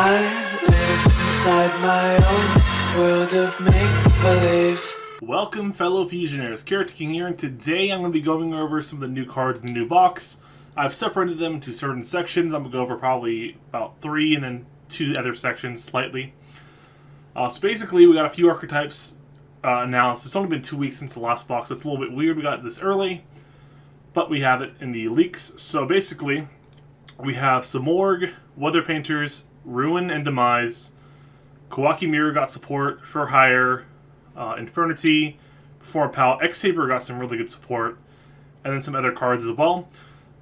I live inside my own world of make-believe. Welcome, fellow Fusionaires. Koa'Ki here, and today I'm going to be going over some of the new cards in the new box. I've separated them into certain sections. I'm going to go over probably about 3 and then 2 other sections slightly. So basically, we got a few archetypes announced. It's only been 2 weeks since the last box, so it's a little bit weird we got this early. But we have it in the leaks. So basically, we have Simorgh, Weather Painters, Ruin and Demise. Koa'Ki Mirror got support for hire. Infernity, Perform Pal, X-Saber got some really good support, and then some other cards as well.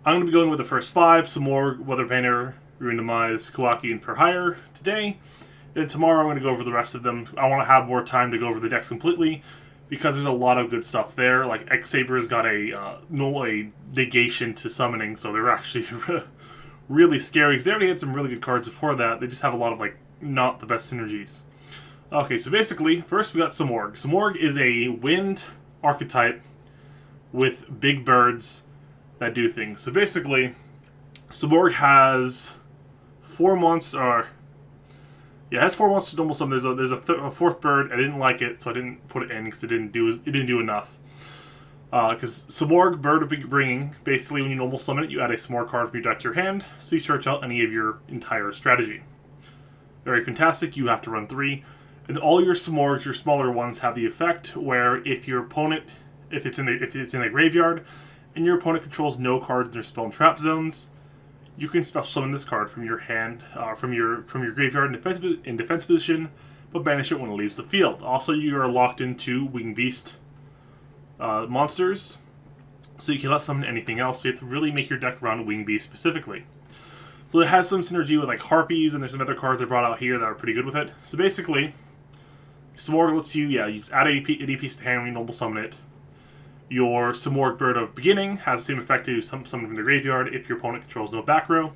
I'm going to be going with the first 5, Simorgh, Weather Painter, Ruin Demise, Koa'Ki, and For Hire today. Then tomorrow I'm going to go over the rest of them. I want to have more time to go over the decks completely, because there's a lot of good stuff there. Like, X-Saber's got a negation to summoning, so they're actually really scary, because they already had some really good cards before that. They just have a lot of, not the best synergies. Okay, so basically, first we got Simorgh. Simorgh is a wind archetype with big birds that do things. So basically, Simorgh has 4 monsters. Yeah, it has 4 monsters to normal summon. There's a fourth bird. I didn't like it, so I didn't put it in because it didn't do enough. Because Simorgh, Bird of Bringing, basically when you normal summon it, you add a Simorgh card from your deck to your hand, so you search out any of your entire strategy. Very fantastic. You have to run 3. And all your Simorghs, your smaller ones, have the effect where if your opponent, if it's in the graveyard, and your opponent controls no cards in their spell and trap zones, you can special summon this card from your hand, from your graveyard in defense position, but banish it when it leaves the field. Also, you are locked into Winged Beast monsters, so you cannot summon anything else. So you have to really make your deck around Winged Beast specifically. So it has some synergy with Harpies, and there's some other cards I brought out here that are pretty good with it. So basically, Simorgh lets you, you just add any piece to hand when you normal summon it. Your Simorgh Bird of Beginning has the same effect to summon from the graveyard if your opponent controls no back row.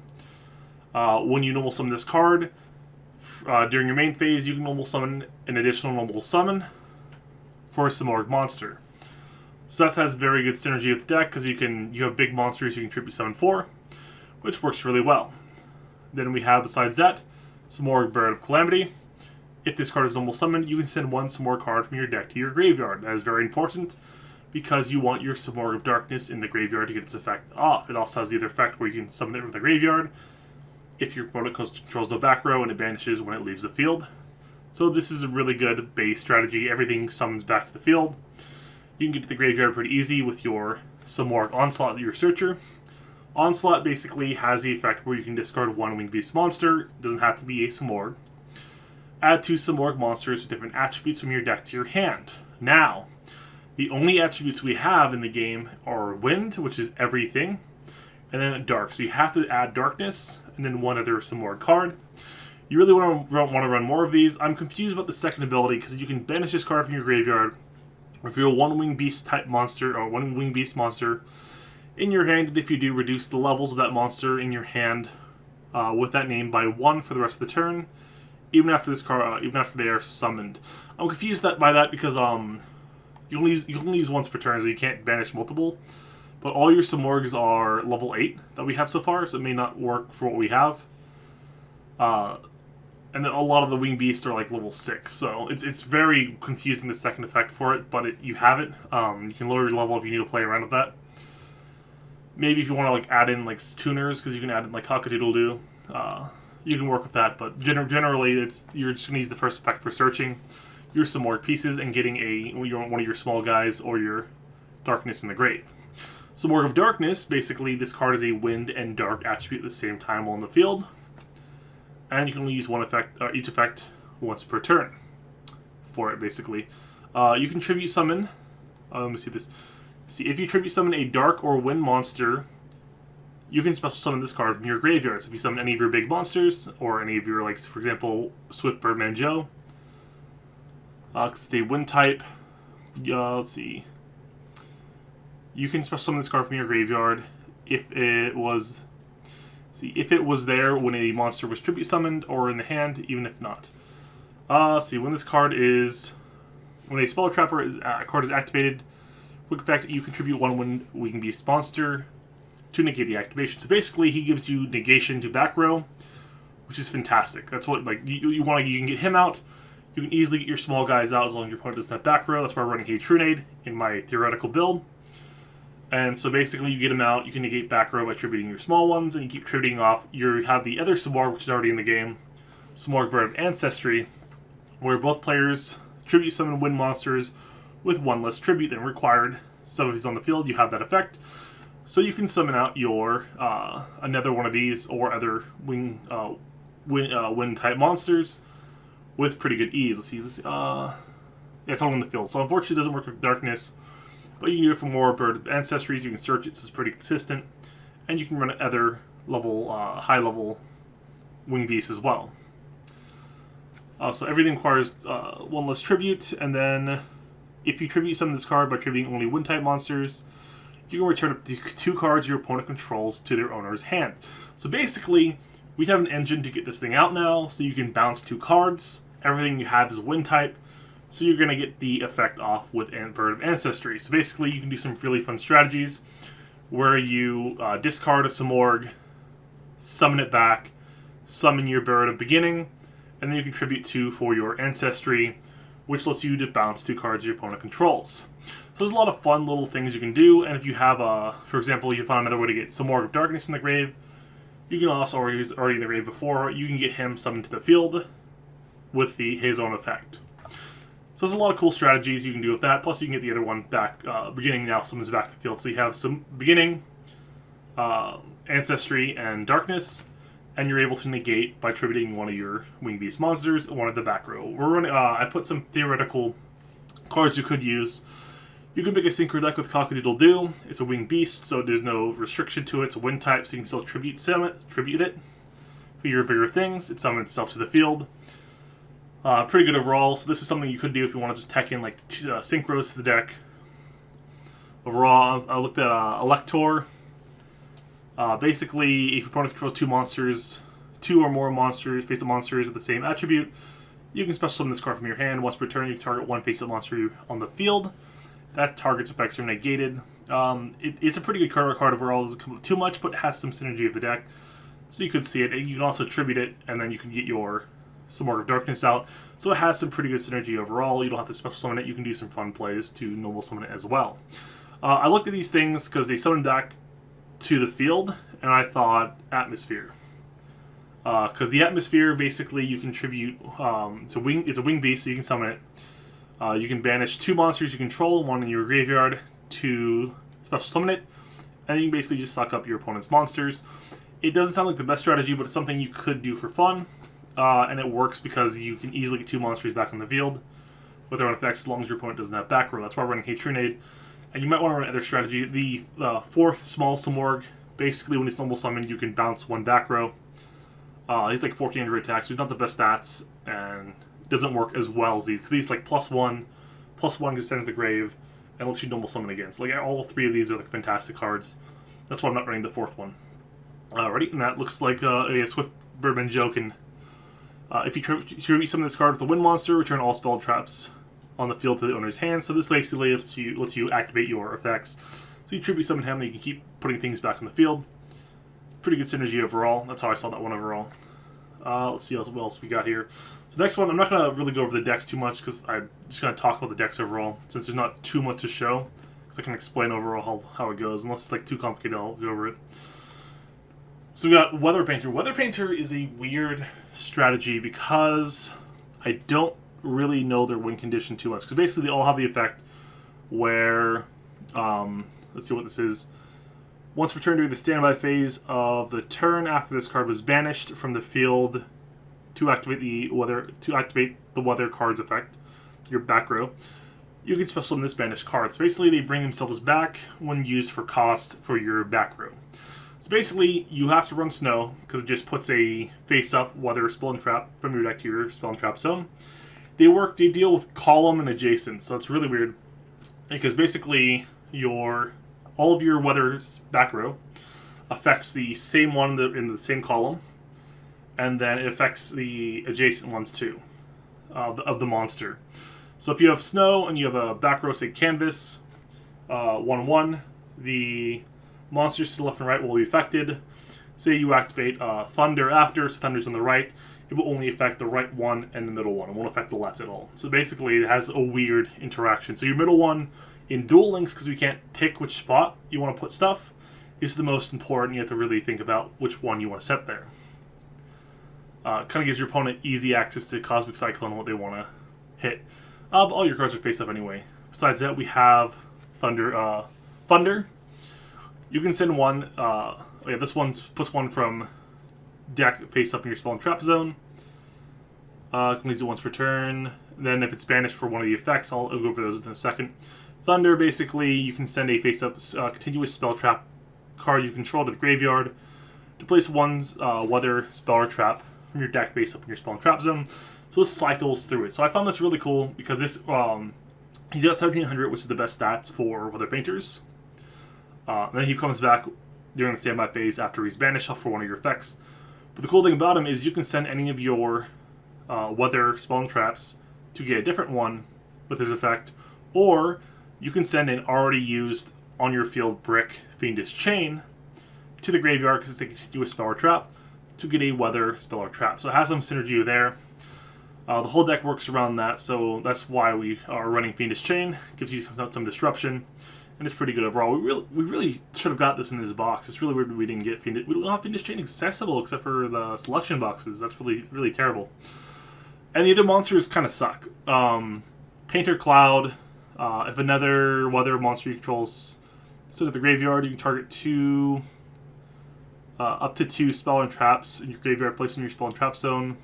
When you normal summon this card, during your main phase, you can normal summon an additional normal summon for a Simorgh monster. So that has very good synergy with the deck because you have big monsters you can tribute summon for, which works really well. Then we have, besides that, Simorgh Bird of Calamity. If this card is normal summoned, you can send 1 Simorgh card from your deck to your graveyard. That is very important because you want your Simorgh of Darkness in the graveyard to get its effect off. It also has the other effect where you can summon it from the graveyard if your opponent controls no back row and it banishes when it leaves the field. So this is a really good base strategy. Everything summons back to the field. You can get to the graveyard pretty easy with your Simorgh Onslaught, your Searcher. Onslaught basically has the effect where you can discard 1 Winged Beast monster. It doesn't have to be a Simorgh. Add 2 Simorgh monsters with different attributes from your deck to your hand. Now, the only attributes we have in the game are Wind, which is everything, and then Dark. So you have to add Darkness, and then 1 other Simorgh card. You really want to run more of these. I'm confused about the second ability, because you can banish this card from your graveyard if you're a 1 Winged Beast type monster, or 1 Winged Beast monster in your hand, and if you do, reduce the levels of that monster in your hand with that name by 1 for the rest of the turn. Even after this card, even after they are summoned. I'm confused by that because you only use once per turn, so you can't banish multiple. But all your Simorghs are level 8 that we have so far, so it may not work for what we have. And then a lot of the Winged Beasts are level 6, so it's very confusing the second effect for it. But you have it. You can lower your level if you need to play around with that. Maybe if you want to add in tuners, because you can add in Cock-a-doodle-doo. You can work with that, but generally, you're just going to use the first effect for searching your Simorgh pieces and getting one of your small guys or your Darkness in the grave. Simorgh of Darkness, basically, this card is a Wind and Dark attribute at the same time while in the field, and you can only use each effect once per turn for it. Basically, you can tribute summon. Let me see this. See, if you tribute summon a Dark or Wind monster, you can special summon this card from your graveyard. So if you summon any of your big monsters, or any of your, for example, Swift Birdman Joe, because it's a Wind type, let's see. You can special summon this card from your graveyard if it was there when a monster was tribute summoned, or in the hand, even if not. When a Spell Trapper card is activated, quick effect, you contribute 1 Winged Beast monster to negate the activation. So basically, he gives you negation to back row, which is fantastic. That's what you want. You can get him out. You can easily get your small guys out as long as your opponent doesn't have back row. That's why I'm running Hatronade in my theoretical build. And so basically you get him out, you can negate back row by tributing your small ones, and you keep tributing off. You have the other Simorgh, which is already in the game, Simorgh Bird of Ancestry, where both players tribute summon win monsters with one less tribute than required. So if he's on the field, you have that effect. So you can summon out your another one of these or other win type monsters with pretty good ease. Let's see. Yeah, it's all in the field. So unfortunately, it doesn't work with darkness, but you can do it for more Bird of Ancestries. You can search it, so it's pretty consistent, and you can run other level, high level wing beasts as well. So everything requires one less tribute, and then if you tribute summon this card by tributing only win type monsters, you can return up to 2 cards your opponent controls to their owner's hand. So basically, we have an engine to get this thing out now, so you can bounce 2 cards. Everything you have is win type, so you're going to get the effect off with Bird of Ancestry. So basically, you can do some really fun strategies where you discard a Simorgh, summon it back, summon your Bird of Beginning, and then you contribute 2 for your Ancestry, which lets you just bounce 2 cards your opponent controls. So there's a lot of fun little things you can do, and if you have, for example, you found another way to get Simorgh of Darkness in the grave, you can also, or he's already in the grave before, you can get him summoned to the field with his own effect. So there's a lot of cool strategies you can do with that, plus you can get the other one back, Beginning now summons back to the field. So you have some Beginning, Ancestry, and Darkness, and you're able to negate by tributing one of your Wing Beast monsters and one of the back row. We're running. I put some theoretical cards you could use. You can make a Synchro deck with Cock-a-doodle-doo. It's a Wing Beast, so there's no restriction to it. It's a wind type, so you can still tribute it for your bigger things. It summons itself to the field. Pretty good overall. So this is something you could do if you want to just tech in like Synchros to the deck. Overall, I looked at Elector. Basically, if your opponent controls 2 monsters, 2 or more monsters, face-up monsters of the same attribute, you can special summon this card from your hand. Once per turn, you can target one face-up monster on the field. That target's effects are negated. It's a pretty good card overall. It doesn't come up too much, but it has some synergy of the deck. So you could see it. You can also tribute it, and then you can get your Simorgh of Darkness out. So it has some pretty good synergy overall. You don't have to special summon it. You can do some fun plays to normal summon it as well. I looked at these things because they summon back to the field, and I thought Atmosphere. Because the Atmosphere, basically, you can tribute. It's a wing beast, so you can summon it. You can banish 2 monsters you control, one in your graveyard, to special summon it, and you can basically just suck up your opponent's monsters. It doesn't sound like the best strategy, but it's something you could do for fun, and it works because you can easily get 2 monsters back on the field with their own effects as long as your opponent doesn't have back row. That's why we're running Hatronade. And you might want to run another strategy. The 4th small Simorgh, basically when he's normal summoned, you can bounce 1 back row. He's like 400 attacks, so he's not the best stats, and doesn't work as well as these, because he's like +1 descends the grave, and lets you normal summon again. So like all 3 of these are like fantastic cards. That's why I'm not running the 4th one. Alrighty, and that looks like a Swift Birdman joke. And if you tribute summon this card with a wind monster, return all spell traps on the field to the owner's hand. So this basically lets you activate your effects. So you tribute summon him, and you can keep putting things back on the field. Pretty good synergy overall. That's how I saw that one overall. Let's see what else we got here. So next one, I'm not going to really go over the decks too much because I'm just going to talk about the decks overall, since there's not too much to show. Because I can explain overall how it goes. Unless it's like too complicated, I'll go over it. So we got Weather Painter. Weather Painter is a weird strategy because I don't really know their win condition too much. Because basically they all have the effect where, let's see what this is. Once per turn during the standby phase of the turn after this card was banished from the field to activate the weather card's effect, your back row, you can special summon this banished card. So basically they bring themselves back when used for cost for your back row. So basically you have to run Snow because it just puts a face-up weather spell and trap from your deck to your spell and trap zone. They deal with column and adjacent, so it's really weird because basically all of your weather's back row affects the same one in the same column, and then it affects the adjacent ones too, of the monster. So if you have Snow and you have a back row, say Canvas, 1/1, the monsters to the left and right will be affected. say you activate Thunder after, so Thunder's on the right, it will only affect the right one and the middle one. It won't affect the left at all. So basically, it has a weird interaction. So your middle one in Duel Links, because we can't pick which spot you want to put stuff, is the most important. You have to really think about which one you want to set there. Kind of gives your opponent easy access to Cosmic Cyclone and what they want to hit. But all your cards are face up anyway. Besides that, we have Thunder. You can send one. This one puts one from deck face up in your spell and trap zone. Can use it once per turn. Then if it's banished for one of the effects, I'll go over those in a second. Thunder, basically, you can send a face up continuous spell trap card you control to the graveyard to place one's weather spell or trap from your deck face up in your spell and trap zone. So this cycles through it. So I found this really cool because this he's got 1700, which is the best stats for weather painters. Then he comes back during the standby phase after he's banished off for one of your effects. But the cool thing about him is you can send any of your weather spell and traps to get a different one with his effect, or you can send an already used on your field brick Fiendish Chain to the graveyard because it's a continuous spell or trap to get a weather spell or trap. So it has some synergy there. The whole deck works around that, so that's why we are running Fiendish Chain. Gives you some disruption, and it's pretty good overall. We really should have got this in this box. It's really weird we didn't get Fiendish. We don't have Fiendish Chain accessible except for the selection boxes. That's really terrible. And the other monsters kind of suck. Painter Cloud. If another weather monster you control is sent to the graveyard, you can target up to two spell and traps in your graveyard, place them in your spell and trap zone.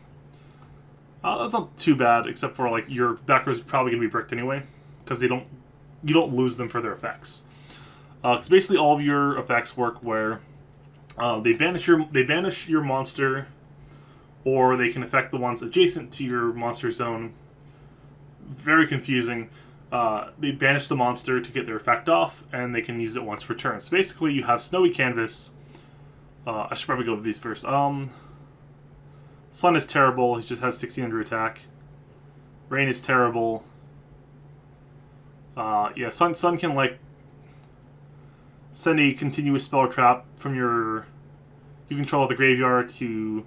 That's not too bad, except for like your back row is probably going to be bricked anyway, because you don't lose them for their effects. Because basically all of your effects work where they banish your monster, or they can affect the ones adjacent to your monster zone. Very confusing. They banish the monster to get their effect off, and they can use it once per turn. So basically, you have Snowy Canvas. I should probably go with these first. Sun is terrible. He just has 1600 attack. Rain is terrible. Sun can like send a continuous spell trap from you control the graveyard to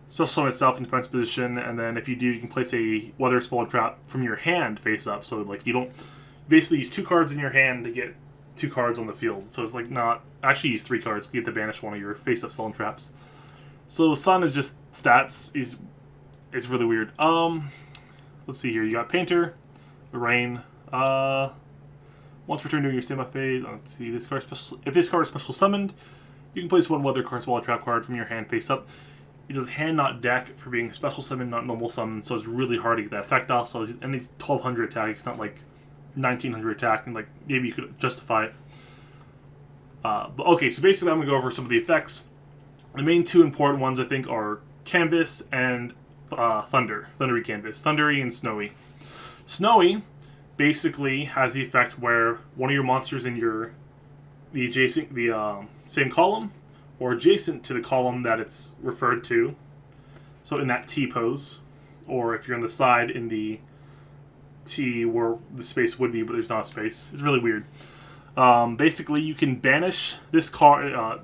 special summon itself in defense position, and then if you do, you can place a weather spell trap from your hand face up. So like you basically use 2 cards in your hand to get 2 cards on the field. So it's like not actually use 3 cards to get to banish one of your face up spell and traps. So Sun is just stats. It's really weird. Let's see here. You got Painter, Rain. Once per turn during your standby phase. Let's see this card. If this card is special summoned, you can place one weather card spell trap card from your hand face up. It does hand not deck for being special summon, not normal summon, so it's really hard to get that effect off. So and it's 1200 attack. It's not like 1900 attack, and like maybe you could justify it. But okay, so basically I'm gonna go over some of the effects. The main 2 important ones I think are Canvas and Thundery Canvas, Thundery and Snowy. Snowy basically has the effect where one of your monsters in the same column or adjacent to the column that it's referred to. So in that T pose, or if you're on the side in the T where the space would be, but there's not a space. It's really weird. Basically, you can banish this card.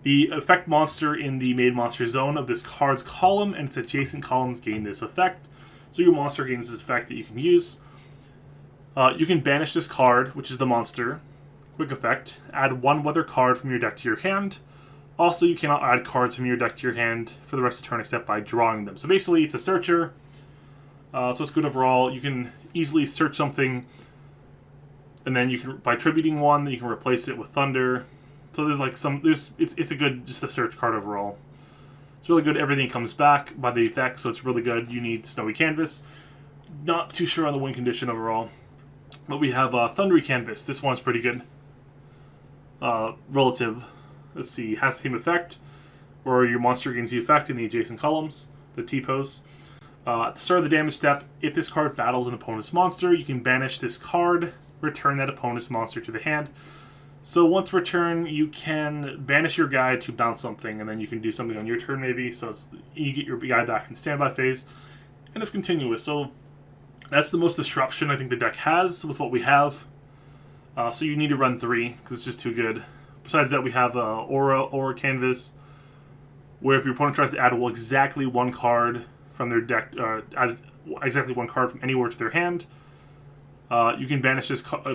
The effect monster in the main monster zone of this card's column and its adjacent columns gain this effect. So your monster gains this effect that you can use. You can banish this card, which is the monster. Quick effect. Add 1 weather card from your deck to your hand. Also, you cannot add cards from your deck to your hand for the rest of the turn except by drawing them. So basically, it's a searcher. So it's good overall. You can easily search something, and then you can, by tributing one, you can replace it with Thunder. So there's like it's a good, just a search card overall. It's really good. Everything comes back by the effect, so it's really good. You need Snowy Canvas. Not too sure on the win condition overall. But we have Thundery Canvas. This one's pretty good. Relative. Let's see. Has the same effect, or your monster gains the effect in the adjacent columns, the T-pose. At the start of the damage step, if this card battles an opponent's monster, you can banish this card, return that opponent's monster to the hand. So once per turn, you can banish your guy to bounce something, and then you can do something on your turn maybe. So you get your guy back in standby phase, and it's continuous. So that's the most disruption I think the deck has with what we have. So you need to run 3, because it's just too good. Besides that, we have Aura Canvas, where if your opponent tries to add exactly one card from their deck, add exactly one card from anywhere to their hand, you can banish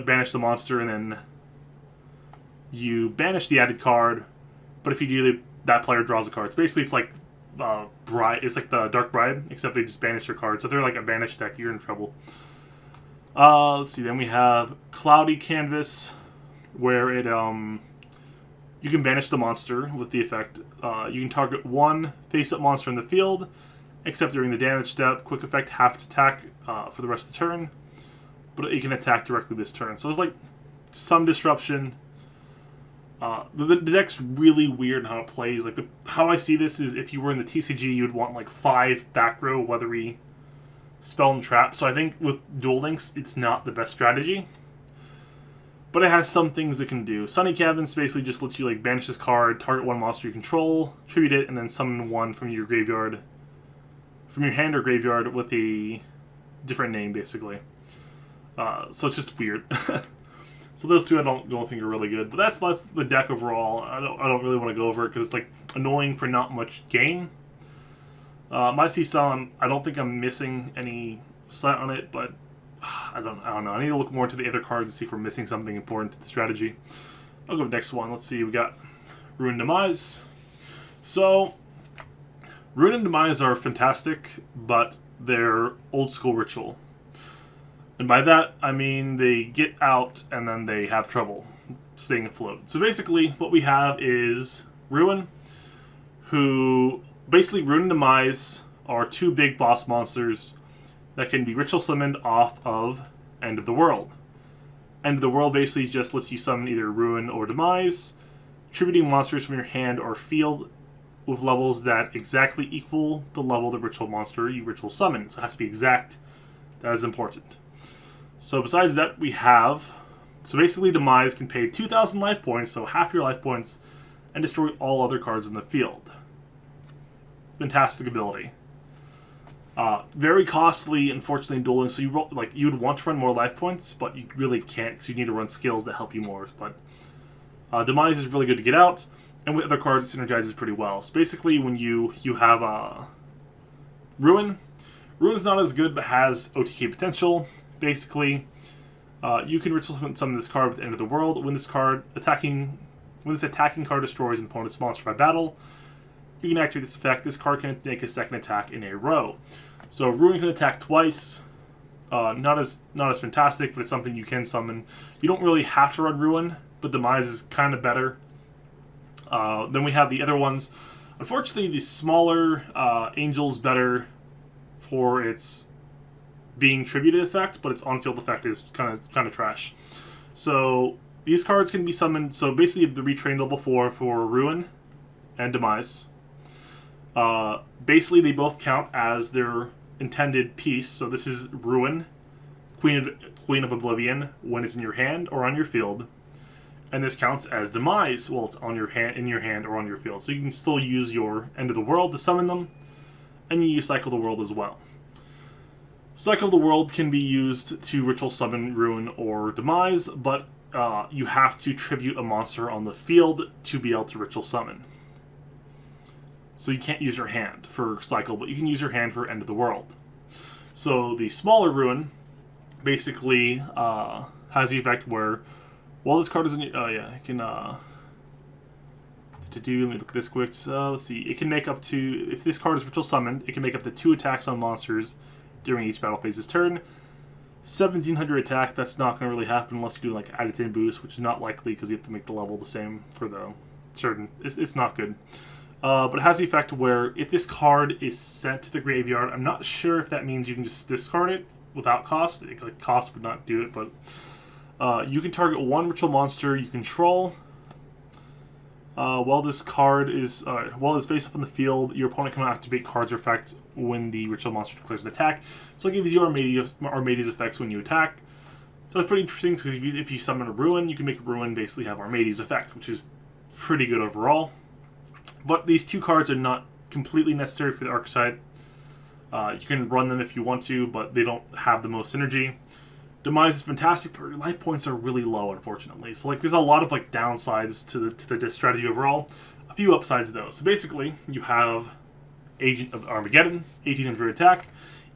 banish the monster, and then you banish the added card. But if you do, that player draws a card. So basically, it's like Bride. It's like the Dark Bride, except they just banish their cards. So if they're like a banished deck, you're in trouble. Let's see. Then we have Cloudy Canvas, where it you can banish the monster with the effect. You can target one face-up monster in the field, except during the damage step. Quick effect, half its attack for the rest of the turn, but it can attack directly this turn. So it's like some disruption. The deck's really weird in how it plays. Like how I see this is, if you were in the TCG, you'd want like 5 back row Weathery spell and trap. So I think with Duel Links, it's not the best strategy. But it has some things it can do. Sunny Cabins basically just lets you like banish this card, target one monster you control, tribute it, and then summon one from your graveyard, from your hand or graveyard with a different name, basically. So it's just weird. So those two I don't think are really good. But that's the deck overall. I don't really want to go over it because it's like annoying for not much gain. My C-Sal, I don't think I'm missing any sight on it, but I don't know. I need to look more into the other cards and see if we're missing something important to the strategy. I'll go to the next one. Let's see. We got Ruin Demise. So, Ruin and Demise are fantastic, but they're old school ritual. And by that, I mean they get out and then they have trouble staying afloat. So basically, what we have is Ruin, who basically Ruin and Demise are 2 big boss monsters that can be ritual summoned off of End of the World. End of the World basically just lets you summon either Ruin or Demise, tributing monsters from your hand or field with levels that exactly equal the level of the ritual monster you ritual summon. So it has to be exact. That is important. So besides that, we have... So basically, Demise can pay 2,000 life points, so half your life points, and destroy all other cards in the field. Fantastic ability. Very costly, unfortunately, in Duel Links. So you would want to run more life points, but you really can't because you need to run skills that help you more. But Demise is really good to get out, and with other cards, it synergizes pretty well. So basically, when you have Ruin, Ruin's not as good, but has OTK potential. Basically, you can ritual summon this card with the End of the World. When this attacking card destroys an opponent's monster by battle, you can activate this effect. This card can make a second attack in a row. So Ruin can attack twice. Not as fantastic, but it's something you can summon. You don't really have to run Ruin, but Demise is kind of better. Then we have the other ones. Unfortunately, the smaller Angel's better for its being tributed effect, but its on-field effect is kind of trash. So these cards can be summoned. So basically, you have the retrain level 4 for Ruin and Demise. Basically, they both count as their intended piece. So this is Ruin, Queen of Oblivion, when it's in your hand or on your field, and this counts as Demise while it's on your hand, in your hand, or on your field. So you can still use your End of the World to summon them, and you use Cycle of the World as well. Cycle of the World can be used to ritual summon Ruin or Demise, but you have to tribute a monster on the field to be able to ritual summon. So you can't use your hand for Cycle, but you can use your hand for End of the World. So the smaller Ruin basically has the effect where, while this card is in... it can... let me look at this quick. So let's see. It can make up to... If this card is ritual summoned, it can make up to 2 attacks on monsters during each battle phase's turn. 1,700 attack, that's not going to really happen unless you do like add it in boost, which is not likely because you have to make the level the same for the certain... It's not good. But it has the effect where if this card is sent to the graveyard, I'm not sure if that means you can just discard it without cost. Cost would not do it, but you can target one ritual monster you control. While this card is face up on the field, your opponent can activate cards or effect when the ritual monster declares an attack. So it gives you Armades effects when you attack. So it's pretty interesting because if you summon a Ruin, you can make a Ruin basically have Armades effect, which is pretty good overall. But these 2 cards are not completely necessary for the archetype. You can run them if you want to, but they don't have the most synergy. Demise is fantastic, but your life points are really low, unfortunately. So like, there's a lot of like downsides to the strategy overall. A few upsides though. So basically, you have Agent of Armageddon, 1800 attack.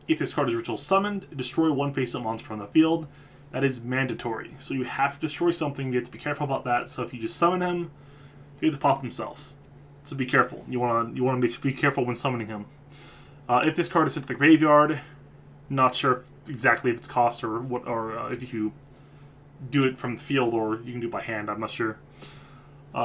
If this card is ritual summoned, destroy one face-up monster on the field. That is mandatory. So you have to destroy something. You have to be careful about that. So if you just summon him, you have to pop himself. So be careful. You want to be careful when summoning him. If this card is sent to the graveyard, not sure exactly if it's cost or what, or if you do it from the field or you can do it by hand. I'm not sure.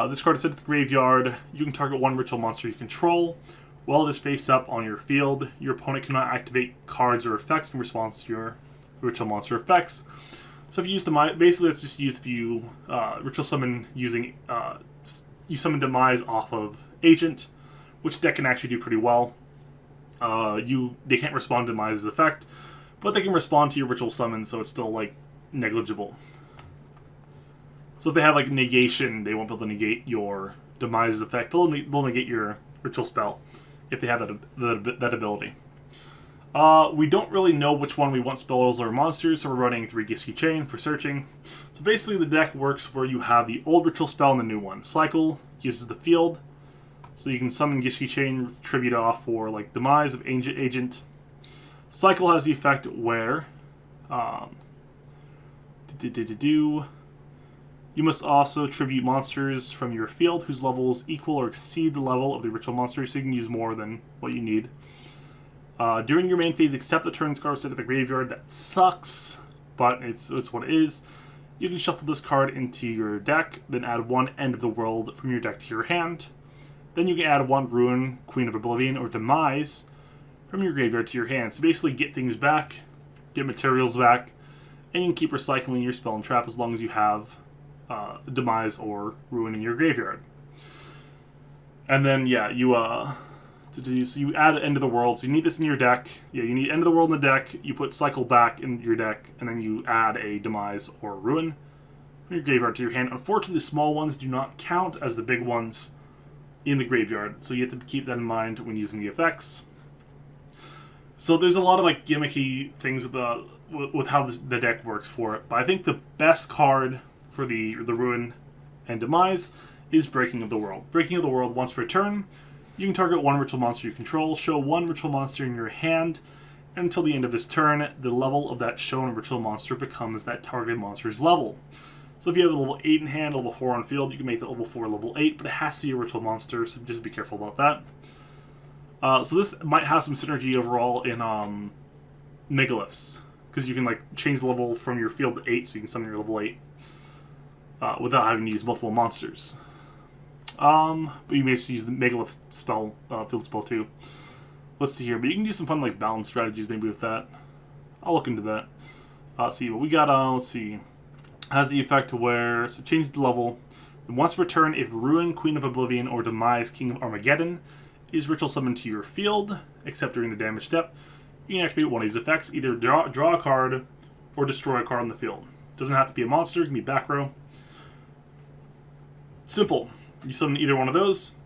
This card is sent to the graveyard. You can target one ritual monster you control. While it is face up on your field, your opponent cannot activate cards or effects in response to your ritual monster effects. So if you use Demise, basically that's just used if you ritual summon using, you summon Demise off of Agent, which deck can actually do pretty well. They can't respond to Demise's effect, but they can respond to your ritual summon, so it's still like negligible. So if they have like negation, they won't be able to negate your Demise's effect, but they'll negate your ritual spell if they have that ability. We don't really know which one we want, spells or monsters, so we're running 3 Gisky Chain for searching. So basically the deck works where you have the old ritual spell and the new one. Cycle uses the field, so you can summon Gisky Chain, tribute off for like Demise of Agent. Cycle has the effect where you must also tribute monsters from your field whose levels equal or exceed the level of the ritual monster, so you can use more than what you need. During your main phase, except the turn card set at the graveyard. That sucks, but it's what it is. You can shuffle this card into your deck, then add one End of the World from your deck to your hand. Then you can add one Ruin, Queen of Oblivion, or Demise from your graveyard to your hand. So basically get things back, get materials back, and you can keep recycling your spell and trap as long as you have Demise or Ruin in your graveyard. And then, yeah, so you add End of the World. So you need this in your deck. Yeah, you need End of the World in the deck. You put Cycle back in your deck, and then you add a Demise or Ruin from your graveyard to your hand. Unfortunately, the small ones do not count as the big ones in the graveyard, so you have to keep that in mind when using the effects. So there's a lot of like gimmicky things with how the deck works for it, but I think the best card for the Ruin and Demise is Breaking of the World. Breaking of the World, once per turn, you can target one ritual monster you control, show one ritual monster in your hand, and until the end of this turn, the level of that shown ritual monster becomes that targeted monster's level. So if you have a level 8 in hand, level 4 on field, you can make that level 4 level 8, but it has to be a ritual monster, so just be careful about that. So this might have some synergy overall in Megaliths, because you can like change the level from your field to 8, so you can summon your level 8 without having to use multiple monsters. But you may use the Megalith spell, field spell too. Let's see here, but you can do some fun like balance strategies maybe with that. I'll look into that. Let's see what we got. Let's see. Has the effect to where, so change the level. Once per turn, if Ruin, Queen of Oblivion, or Demise, King of Armageddon is ritual summoned to your field, except during the damage step, you can activate one of these effects. Either draw a card or destroy a card on the field. Doesn't have to be a monster, it can be back row. Simple. You summon either one of those,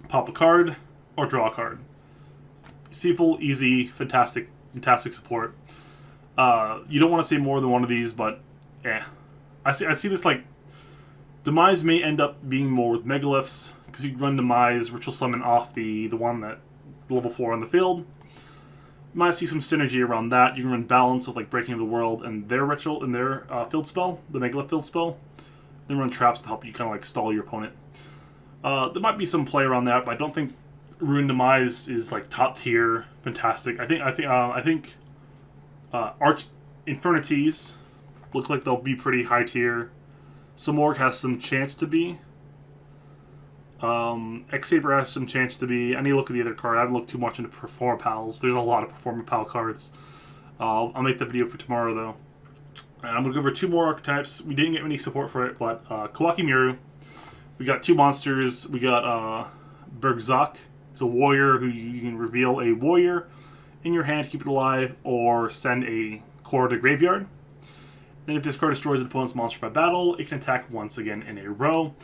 pop a card, or draw a card. Simple, easy, fantastic support. You don't want to say more than one of these, but I see this like Demise may end up being more with Megaliths, because you can run Demise, ritual summon off the one that level 4 on the field. You might see some synergy around that. You can run Balance with like Breaking of the World and their ritual and their field spell, the Megalith field spell. Then run traps to help you kind of like stall your opponent. There might be some play around that, but I don't think Ruin Demise is like top tier fantastic. I think Arch Infernities look like they'll be pretty high tier. Simorgh has some chance to be. X-Saber has some chance to be. I need to look at the other card. I haven't looked too much into Perform Pals. There's a lot of Perform Pal cards. I'll make that video for tomorrow though. And I'm going to go over 2 more archetypes. We didn't get any support for it, but Koa'Ki Miru. We got 2 monsters. We got Bergzak. It's a warrior who you can reveal a warrior in your hand, keep it alive, or send a core to the graveyard. Then if this card destroys an opponent's monster by battle, it can attack once again in a row.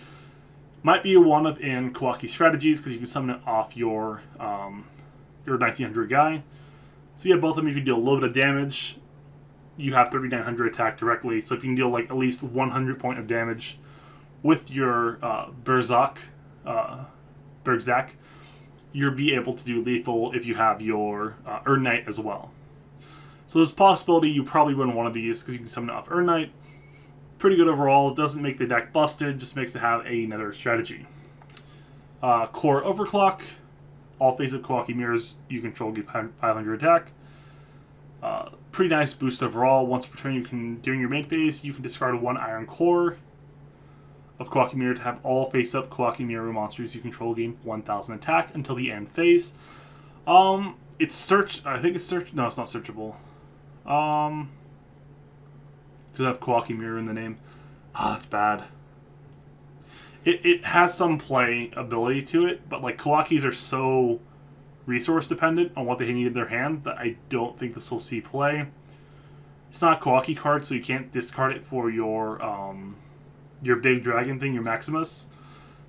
Might be a one-up in Koa'Ki strategies, because you can summon it off your 1900 guy. So yeah, both of them you can deal a little bit of damage. you have 3,900 attack directly. So if you can deal like at least 100 point of damage with your Berserk, you'll be able to do lethal if you have your Erd Knight as well. So there's a possibility you probably run one of these because you can summon it off Erd Knight. Pretty good overall. It doesn't make the deck busted, just makes it have another strategy. Core Overclock. All face of Koa'Ki mirrors you control give 500 attack. Pretty nice boost overall. Once per turn, you can, during your main phase, you can discard one Iron Core of Koa'Ki mirror to have all face-up Koa'Ki mirror monsters you control gain 1,000 attack until the end phase. It's search. I think it's search. No, it's not searchable. Does it have Koa'Ki mirror in the name? That's bad. It has some play ability to it, but like Koa'Kis are so resource dependent on what they need in their hand that I don't think this will see play. It's not a Koa'Ki card, so you can't discard it for your big dragon thing, your Maximus.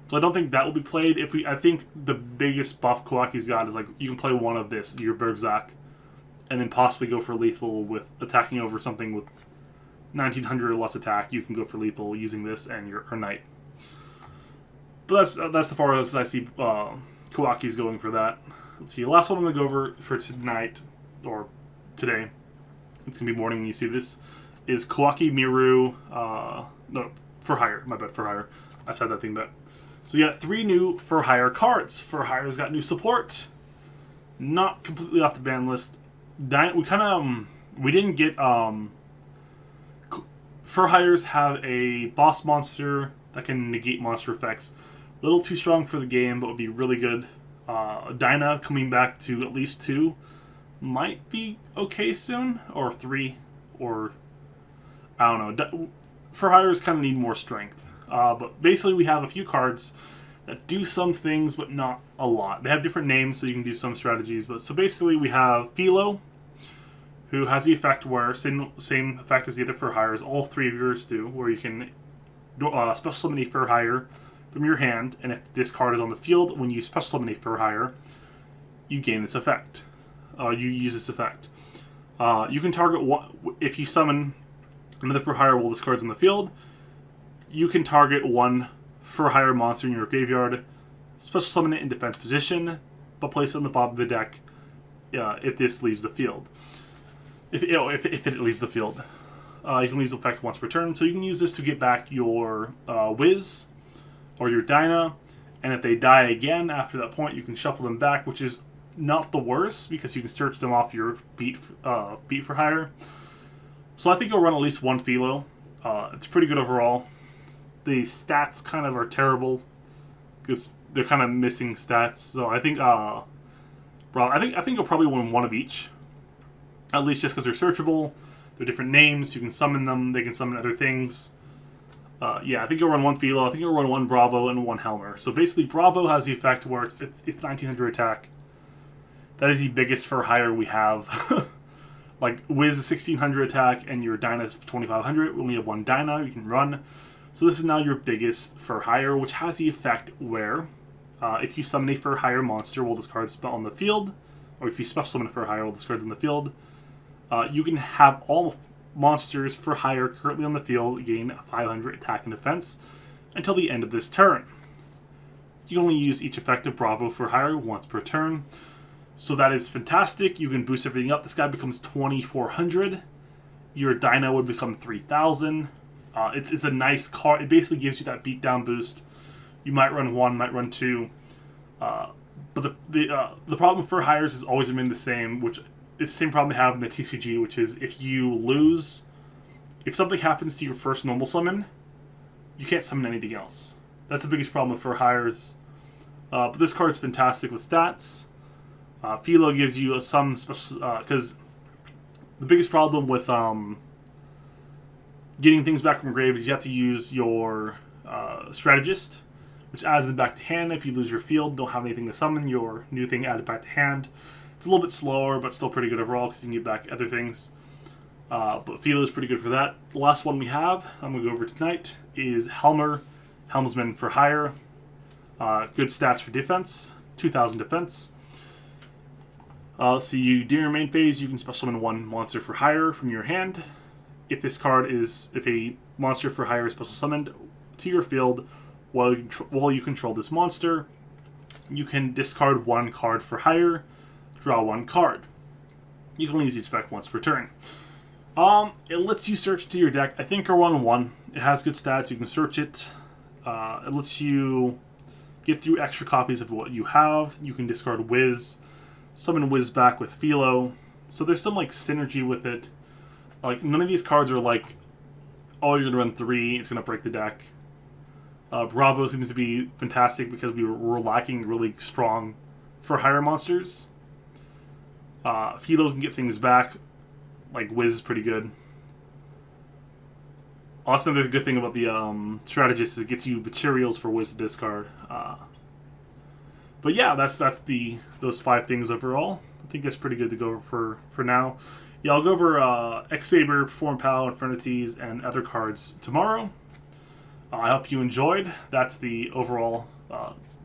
So I don't think that will be played. I think the biggest buff Koa'Ki's got is like you can play one of this, your Bergzak, and then possibly go for lethal with attacking over something with 1,900 or less attack. You can go for lethal using this and your Knight. But that's as far as I see Koa'Ki's going for that. Let's see. Last one I'm going to go over for tonight, or today. It's going to be morning when you see this. Is Koa'Ki Miru. No, for hire. My bad, for hire. I said that thing, but. So you got 3 new for hire cards. For hire's got new support. Not completely off the ban list. We didn't get. For hires have a boss monster that can negate monster effects. A little too strong for the game, but would be really good. Dinah coming back to at least 2 might be okay soon, or 3, or I don't know. For hires kind of need more strength, but basically we have a few cards that do some things, but not a lot. They have different names, so you can do some strategies. But so basically we have Philo, who has the effect where same effect as the other for hires. All 3 of yours do, where you can special summon a for hire from your hand, and if this card is on the field, when you special summon a for hire, you gain this effect. You use this effect. You can target one if you summon another for hire while this card's on the field. You can target one for hire monster in your graveyard, special summon it in defense position, but place it on the bottom of the deck if this leaves the field. If it leaves the field. You can use the effect once per turn, so you can use this to get back your Wiz or your Dinah, and if they die again after that point, you can shuffle them back, which is not the worst because you can search them off your beat for hire. So I think you'll run at least 1 Philo. It's pretty good overall. The stats kind of are terrible because they're kind of missing stats. So I think I think you'll probably win 1 of each. At least just because they're searchable. They're different names. You can summon them. They can summon other things. I think you'll run 1 Philo. I think you'll run 1 Bravo and 1 Helmer. So basically, Bravo has the effect where it's 1,900 attack. That is the biggest for hire we have. Like, Wiz is 1,600 attack, and your Dinah is 2,500. We only have 1 Dinah you can run. So this is now your biggest for hire, which has the effect where if you summon a for hire monster while this card is on the field, or if you special summon a for hire while this card's in the field, you can have all monsters for hire currently on the field gain 500 attack and defense until the end of this turn. You can only use each effect of Bravo for hire once per turn. So that is fantastic. You can boost everything up. This guy becomes 2,400. Your Dinah would become 3,000. It's a nice card. It basically gives you that beatdown boost. You might run 1, might run 2. But the problem for hires has always been the same, which it's the same problem they have in the TCG, which is if you lose, if something happens to your first normal summon, you can't summon anything else. That's the biggest problem for hires. But this card's fantastic with stats. Philo gives you some special, because the biggest problem with getting things back from grave is you have to use your strategist, which adds them back to hand. If you lose your field, don't have anything to summon, your new thing added back to hand. It's a little bit slower, but still pretty good overall because you can get back other things. But Philo is pretty good for that. The last one we have, I'm going to go over tonight, is Helmer Helmsman for hire. Good stats for defense, 2,000 defense. So you during your main phase, you can special summon one monster for hire from your hand. If a monster for hire is special summoned to your field while you control this monster, you can discard one card for hire, draw one card. You can only use each effect once per turn. It lets you search into your deck. I think are 1/1. It has good stats. You can search it. It lets you get through extra copies of what you have. You can discard Wiz, summon Wiz back with Philo. So there's some like synergy with it. Like none of these cards are like, oh, you're gonna run 3. It's gonna break the deck. Bravo seems to be fantastic because we were lacking really strong for hire monsters. Philo can get things back. Like Wiz is pretty good. Also, another good thing about the strategist is it gets you materials for Wiz to discard. But yeah, that's those 5 things overall. I think that's pretty good to go over for now. Yeah, I'll go over X-Saber, Perform Pow, Infernities, and other cards tomorrow. I hope you enjoyed. That's the overall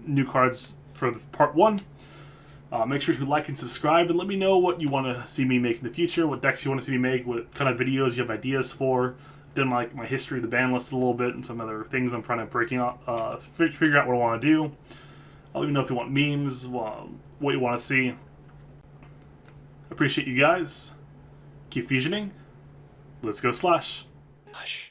new cards for the part 1. Make sure to like and subscribe, and let me know what you want to see me make in the future, what decks you want to see me make, what kind of videos you have ideas for. Done like my history of the Banlist a little figure and some other things I'm trying to figure out what I want to do. Let me know if you want memes, what you want to see. Appreciate you guys. Keep fusioning. Let's go Slash. Hush.